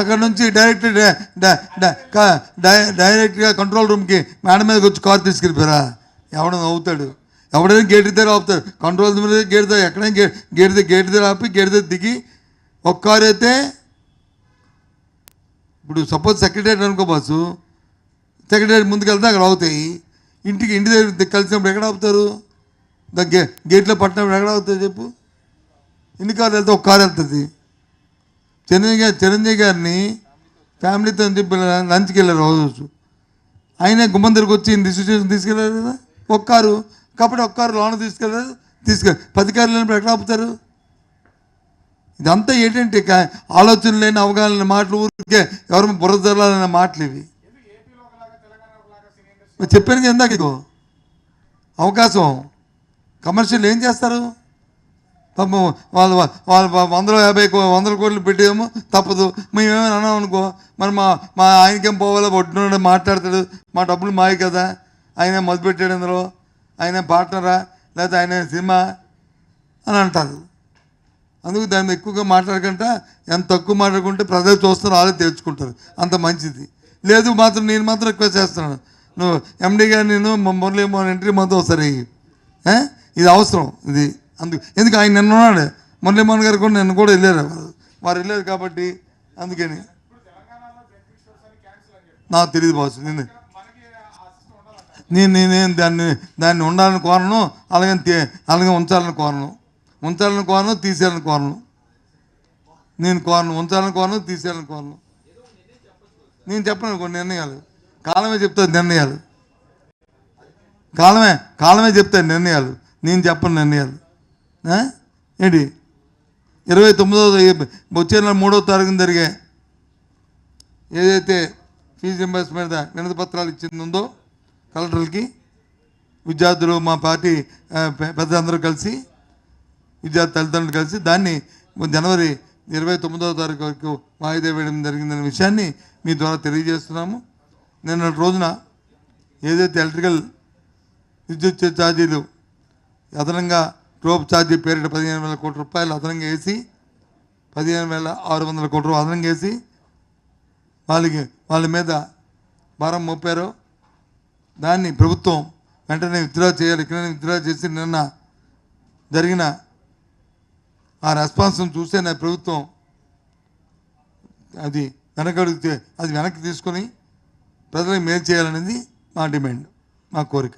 అక్కడ నుంచి డైరెక్ట్గా కంట్రోల్ రూమ్కి మేడం మీదకి వచ్చి కారు తీసుకెళ్ళిపోయారా? ఎవడన్నా అవుతాడు, ఎవడైనా గేట్ దగ్గర ఆపుతారు. కంట్రోల్ మీద గేట్ దగ్గర, ఎక్కడైనా గేట్ దగ్గర ఆపి గేట్ దగ్గర దిగి ఒక కారు అయితే. ఇప్పుడు సపోజ్ సెక్రటరీ అనుకో బాసు, సెక్రటరీ ముందుకు వెళ్తే అక్కడ అవుతాయి. ఇంటి దగ్గర కలిసినప్పుడు ఎక్కడ ఆపుతారు? గేట్లో పట్టినప్పుడు ఎక్కడ అవుతుంది చెప్పు? ఎన్ని కార్లు వెళ్తే ఒక కారు వెళ్తుంది. చిరంజీవి గారిని ఫ్యామిలీతో చెప్పి లంచ్కి వెళ్ళారు రోజు. ఆయన గుమ్మం దగ్గరకు వచ్చి రిజిస్ట్రేషన్ తీసుకెళ్ళారు కదా ఒక కారు. కాబట్టి ఒక కారు లోన్ తీసుకెళ్ళారు. 10 కార్లు వెళ్ళినప్పుడు ఎక్కడ ఆపుతారు? ఇదంతా ఏంటంటే ఆలోచన లేని అవగాహన మాటలు, ఊరికే ఎవరు బుర్ర జల్లాలనే మాటలు ఇవి. చెప్పాను కదా ఇందాక, అవకాశం కమర్షియల్ ఏం చేస్తారు? పాపం వాళ్ళు 150 కోట్లు పెట్టేమో తప్పదు. మేమేమైనా అన్నాం అనుకో, మరి మా ఆయనకేం పోవాలో పట్టుకున్నాడు మాట్లాడతాడు, మా డబ్బులు మాయ కదా, ఆయన మొదలు పెట్టాడు అందులో, ఆయన పార్ట్నరా లేకపోతే ఆయన సినిమా అని అంటారు. అందుకు దాన్ని ఎక్కువగా మాట్లాడకుండా, ఎంత తక్కువ మాట్లాడుకుంటే ప్రజలు చూస్తారు, వాళ్ళే తెచ్చుకుంటారు, అంత మంచిది. లేదు మాత్రం నేను మాత్రం రిక్వెస్ట్ చేస్తున్నాను, నువ్వు ఎండి గారు నేను మురళీమోహన్ ఎంట్రీ మొత్తం ఒకసారి ఇది అవసరం ఇది. ఎందుకు ఆయన నిన్న ఉన్నాడు, మురళీమోహన్ గారు కూడా నిన్న కూడా వెళ్ళారు, వారు వెళ్ళారు కాబట్టి అందుకని నాకు తెలియదు బాసు. నేను దాన్ని ఉండాలని కోరను, అలాగే ఉంచాలని కోరను, తీసేయాలని కోరను. నేను ఉంచాలని కోరను, తీసేయాలని కోరను. నేను చెప్పను కొన్ని నిర్ణయాలు, కాలమే చెప్తాను నిర్ణయాలు, కాలమే చెప్తాను నిర్ణయాలు, నేను చెప్పను నిర్ణయాలు. ఏంటి 29వ వచ్చే నెల 3వ తారీఖున జరిగే ఏదైతే ఫీజు రింబర్స్మెంట్ మీద వినతి పత్రాలు ఇచ్చిందో కలెక్టర్లకి, విద్యార్థులు మా పార్టీ పెద్దలందరూ కలిసి, విద్యార్థి తల్లిదండ్రులు కలిసి దాన్ని జనవరి 29వ తారీఖు వరకు వాయిదా వేయడం జరిగిందనే విషయాన్ని మీ ద్వారా తెలియజేస్తున్నాము. నిన్న రోజున ఏదైతే ఎలక్ట్రికల్ విద్యుత్ ఛార్జీలు అదనంగా రోప్ ఛార్జీ పేరిట 15,000 కోట్ల రూపాయలు అదనంగా వేసి, 15,600 కోట్ల రూపాయలు అదనంగా వేసి వాళ్ళ మీద భారం మోపారో దాన్ని ప్రభుత్వం వెంటనే విత్డ్రా చేయాలి. ఇక్కడనే విత్డ్రా చేసి నిన్న జరిగిన ఆ రెస్పాన్స్ను చూసే నా ప్రభుత్వం అది వెనక్కి తీసుకొని ప్రజలకు మేలు చేయాలనేది మా డిమాండ్, మా కోరిక.